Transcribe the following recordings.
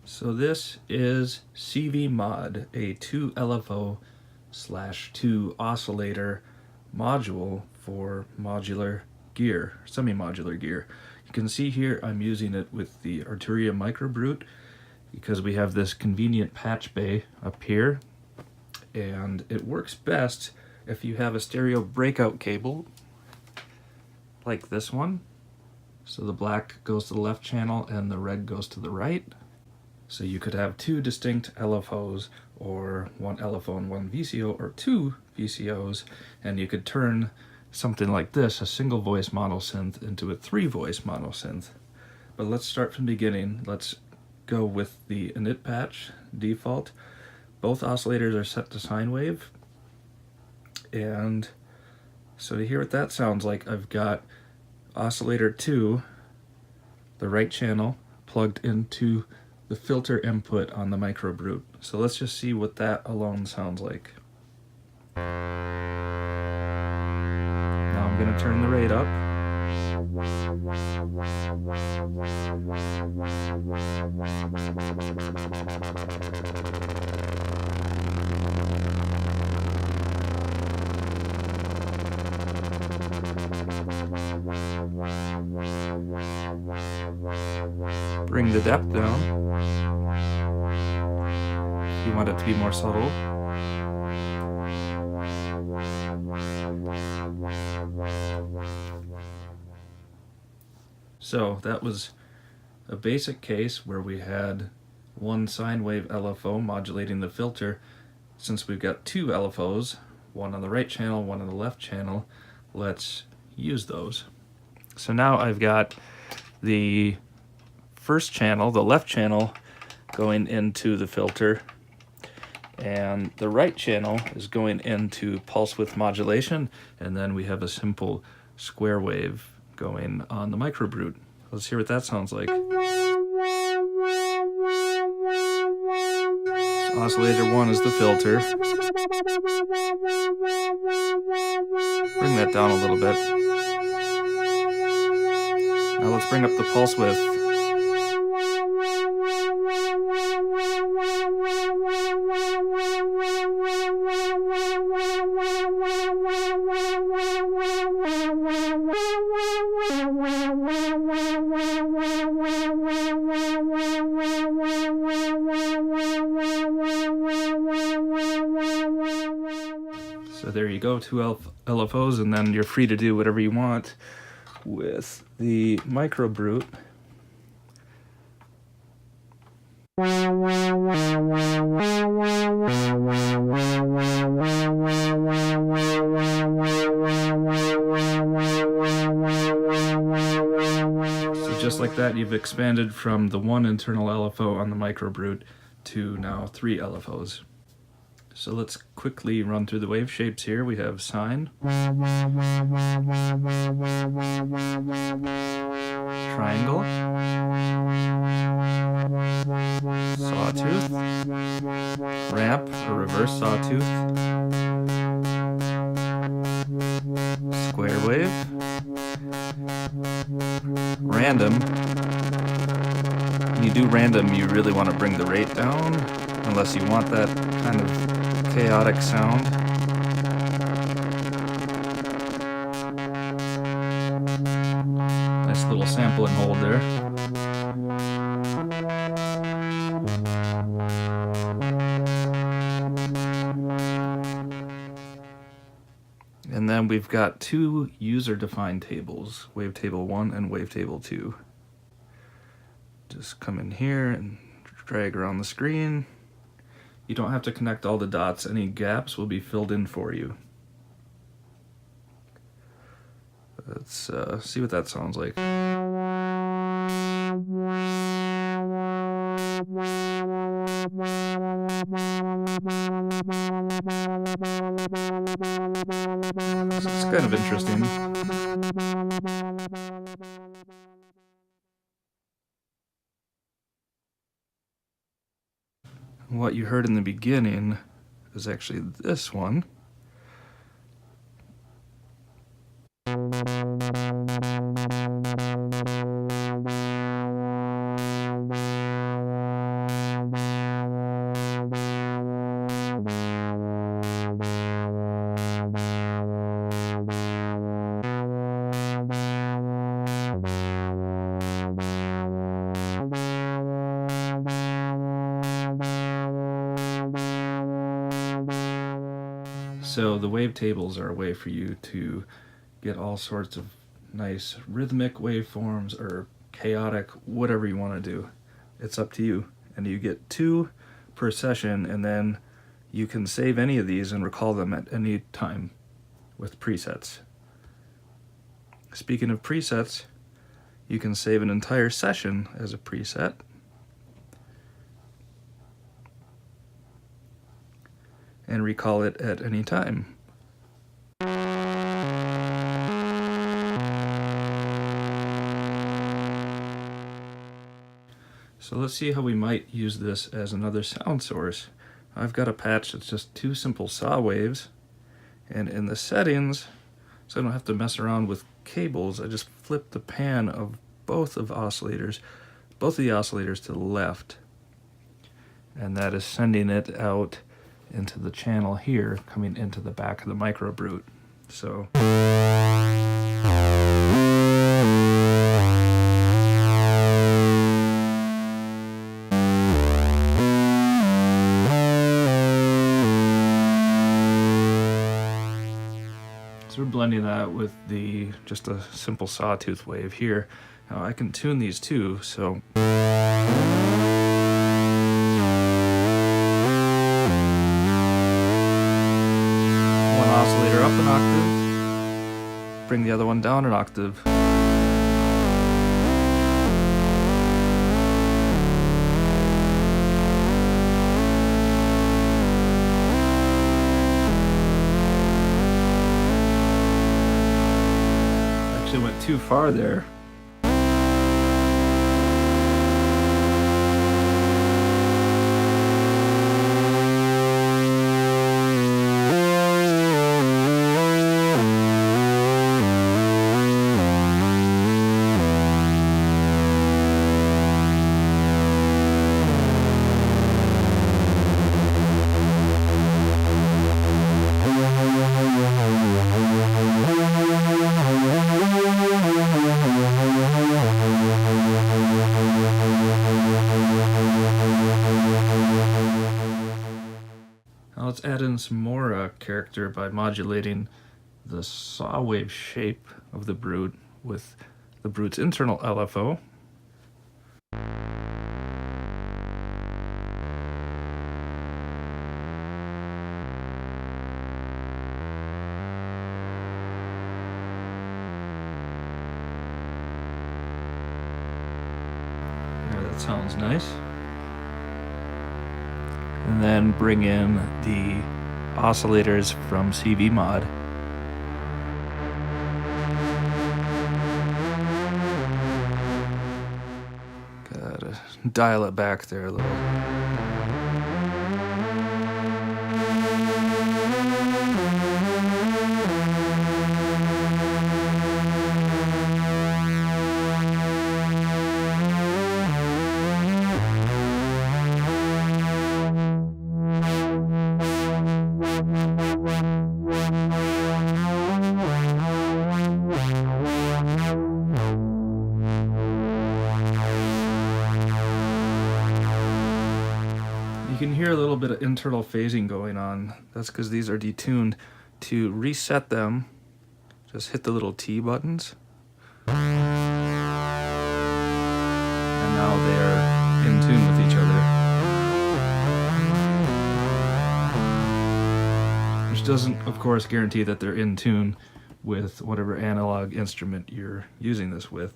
So this is CV Mod, a 2 LFO/2 oscillator module for modular gear, semi-modular gear. You can see here I'm using it with the Arturia Microbrute because we have this convenient patch bay up here, and it works best if you have a stereo breakout cable like this one. So the black goes to the left channel and the red goes to the right. So you could have two distinct LFOs, or one LFO and one VCO, or two VCOs, and you could turn something like this, a single voice mono synth, into a 3-voice mono synth. But let's start from the beginning. Let's go with the init patch default. Both oscillators are set to sine wave. And so to hear what that sounds like, I've got oscillator 2, the right channel, plugged into the filter input on the Microbrute. So let's just see what that alone sounds like. Now I'm going to turn the rate up. Bring the depth down. You want it to be more subtle. So that was a basic case where we had one sine wave LFO modulating the filter. Since we've got two LFOs, one on the right channel, one on the left channel, let's use those. So now I've got the first channel, the left channel, going into the filter, and the right channel is going into pulse width modulation, and then we have a simple square wave going on the Microbrute. Let's hear what that sounds like. So oscillator 1 is the filter. Bring that down a little bit. Now let's bring up the pulse width. So there you go, two LFOs, and then you're free to do whatever you want with the Microbrute. So just like that, you've expanded from the one internal LFO on the Microbrute to now 3 LFOs. So let's quickly run through the wave shapes here. We have sine, triangle, sawtooth, ramp or reverse sawtooth, square wave, random. When you do random, you really want to bring the rate down, unless you want that kind of chaotic sound. Nice little sample and hold there. And then we've got two user-defined tables, wavetable 1 and wavetable 2. Just come in here and drag around the screen. You don't have to connect all the dots. Any gaps will be filled in for you. Let's see what that sounds like. It's kind of interesting. What you heard in the beginning is actually this one. So the wavetables are a way for you to get all sorts of nice rhythmic waveforms or chaotic, whatever you want to do. It's up to you. And you get 2 per session, and then you can save any of these and recall them at any time with presets. Speaking of presets, you can save an entire session as a preset. And recall it at any time. So let's see how we might use this as another sound source. I've got a patch that's just 2 simple saw waves, and in the settings, so I don't have to mess around with cables, I just flip the pan of both of the oscillators to the left, and that is sending it out into the channel here, coming into the back of the Microbrute. So we're blending that with just a simple Sawtooth wave here. Now I can tune these too, so oscillator up an octave, bring the other one down an octave. Actually went too far there. Let's add in some Mora character by modulating the saw wave shape of the Brute with the Brute's internal LFO. Yeah, that sounds nice. And then bring in the oscillators from CV Mod. Gotta dial it back there a little. You can hear a little bit of internal phasing going on. That's because these are detuned. To reset them, just hit the little T buttons. And now they're in tune with each other. Which doesn't, of course, guarantee that they're in tune with whatever analog instrument you're using this with.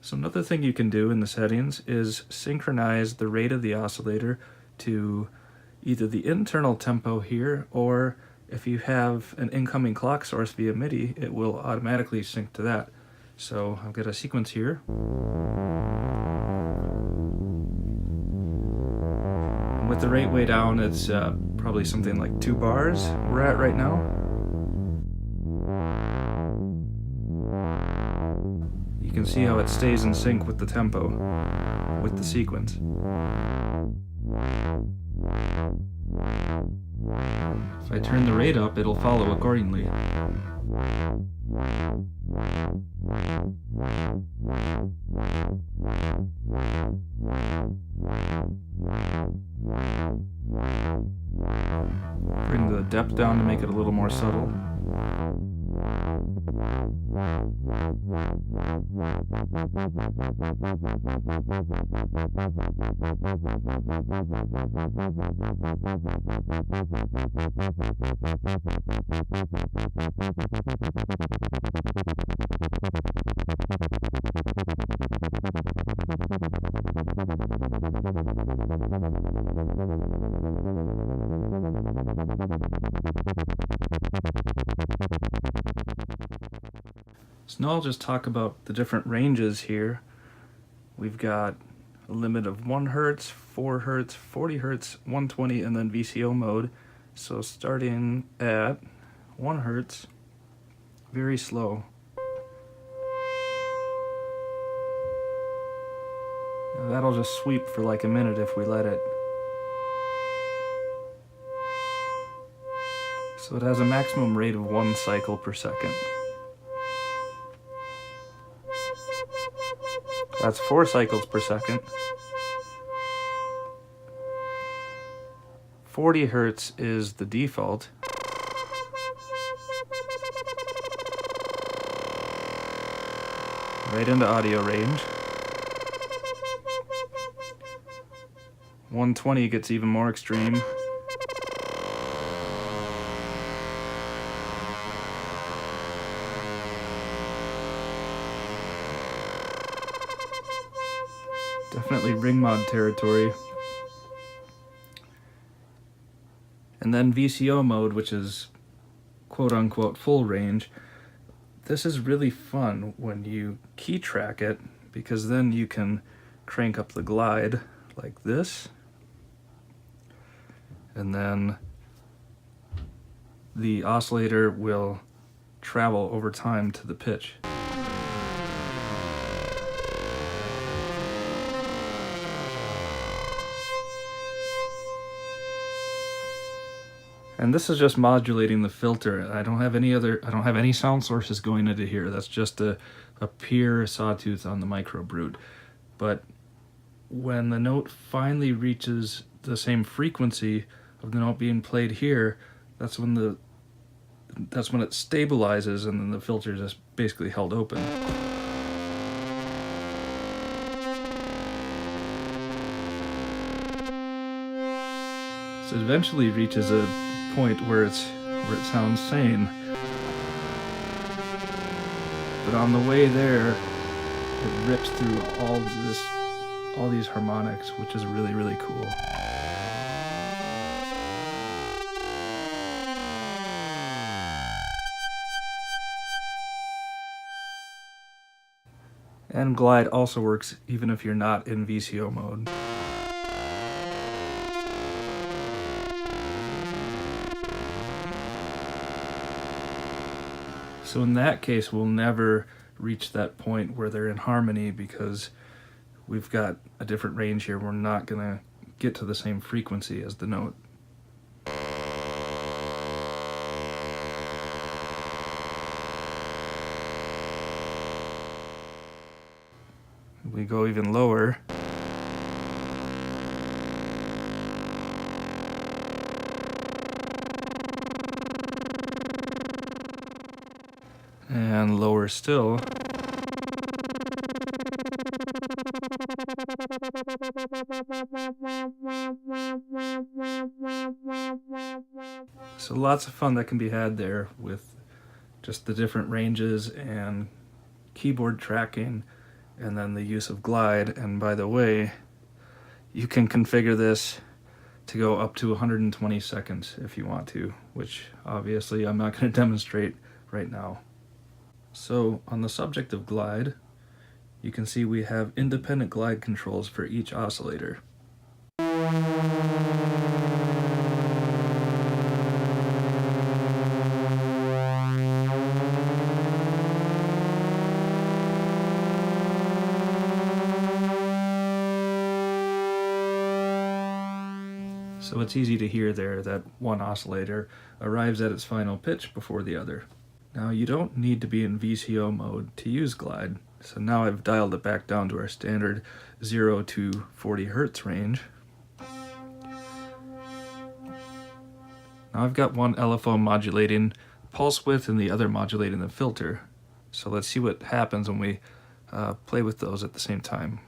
So another thing you can do in the settings is synchronize the rate of the oscillator to either the internal tempo here or if you have an incoming clock source via MIDI, it will automatically sync to that. So I've got a sequence here. And with the rate way down, it's probably something like 2 bars we're at right now. You can see how it stays in sync with the tempo, with the sequence. If I turn the rate up, it'll follow accordingly. Bring the depth down to make it a little more subtle. So now I'll just talk about the different ranges here. We've got a limit of 1 Hertz, 4 Hertz, 40 Hertz, 120, and then VCO mode. So starting at 1 Hertz, very slow. Now that'll just sweep for like a minute if we let it. So it has a maximum rate of 1 cycle per second. That's 4 cycles per second. 40 Hertz is the default. Right into audio range. 120 gets even more extreme. Definitely ring mod territory. And then VCO mode, which is quote-unquote full range. This is really fun when you key track it, because then you can crank up the glide like this, and then the oscillator will travel over time to the pitch. And this is just modulating the filter. I don't have any sound sources going into here. That's just a pure Sawtooth on the Microbrute. But when the note finally reaches the same frequency of the note being played here, that's when it stabilizes, and then the filter is just basically held open. So it eventually reaches a point where it sounds sane, but on the way there it rips through all these harmonics, which is really, really cool. And glide also works even if you're not in VCO mode. So in that case, we'll never reach that point where they're in harmony, because we've got a different range here. We're not going to get to the same frequency as the note. We go even lower. And lower still. So lots of fun that can be had there with just the different ranges and keyboard tracking, and then the use of glide. And by the way, you can configure this to go up to 120 seconds if you want to, which obviously I'm not going to demonstrate right now. So on the subject of glide, you can see we have independent glide controls for each oscillator. So it's easy to hear there that one oscillator arrives at its final pitch before the other. Now you don't need to be in VCO mode to use glide, so now I've dialed it back down to our standard 0 to 40 Hertz range. Now I've got one LFO modulating pulse width and the other modulating the filter. So let's see what happens when we play with those at the same time.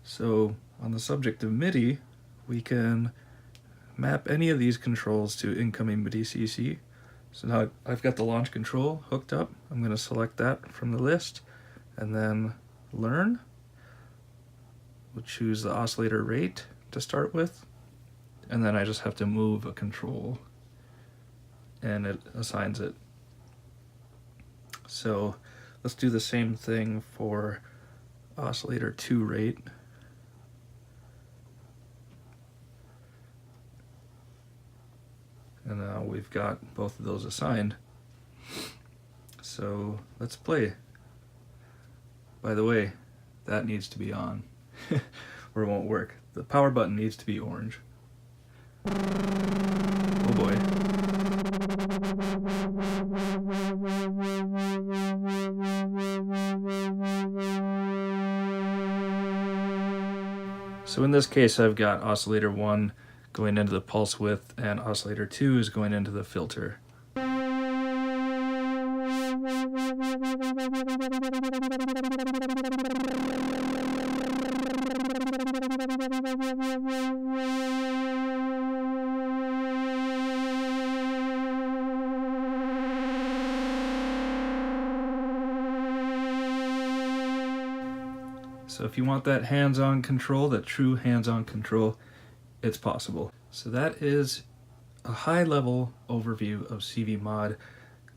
So on the subject of MIDI, we can map any of these controls to incoming MIDI CC. So now I've got the launch control hooked up. I'm going to select that from the list and then learn. We'll choose the oscillator rate to start with, and then I just have to move a control and it assigns it. So let's do the same thing for oscillator 2 rate. And now we've got both of those assigned. So let's play. By the way, that needs to be on, or it won't work. The power button needs to be orange. Oh boy. So in this case, I've got oscillator 1 going into the pulse width, and oscillator 2 is going into the filter. So if you want that hands-on control, that true hands-on control, it's possible. So that is a high-level overview of CV Mod.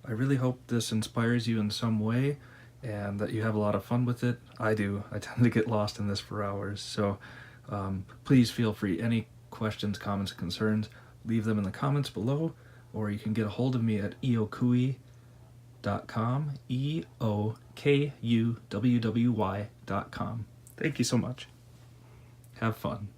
I really hope this inspires you in some way and that you have a lot of fun with it. I do. I tend to get lost in this for hours. So please feel free. Any questions, comments, concerns, leave them in the comments below, or you can get a hold of me at eokuwwy.com, EOKUWWY.com. Thank you so much. Have fun.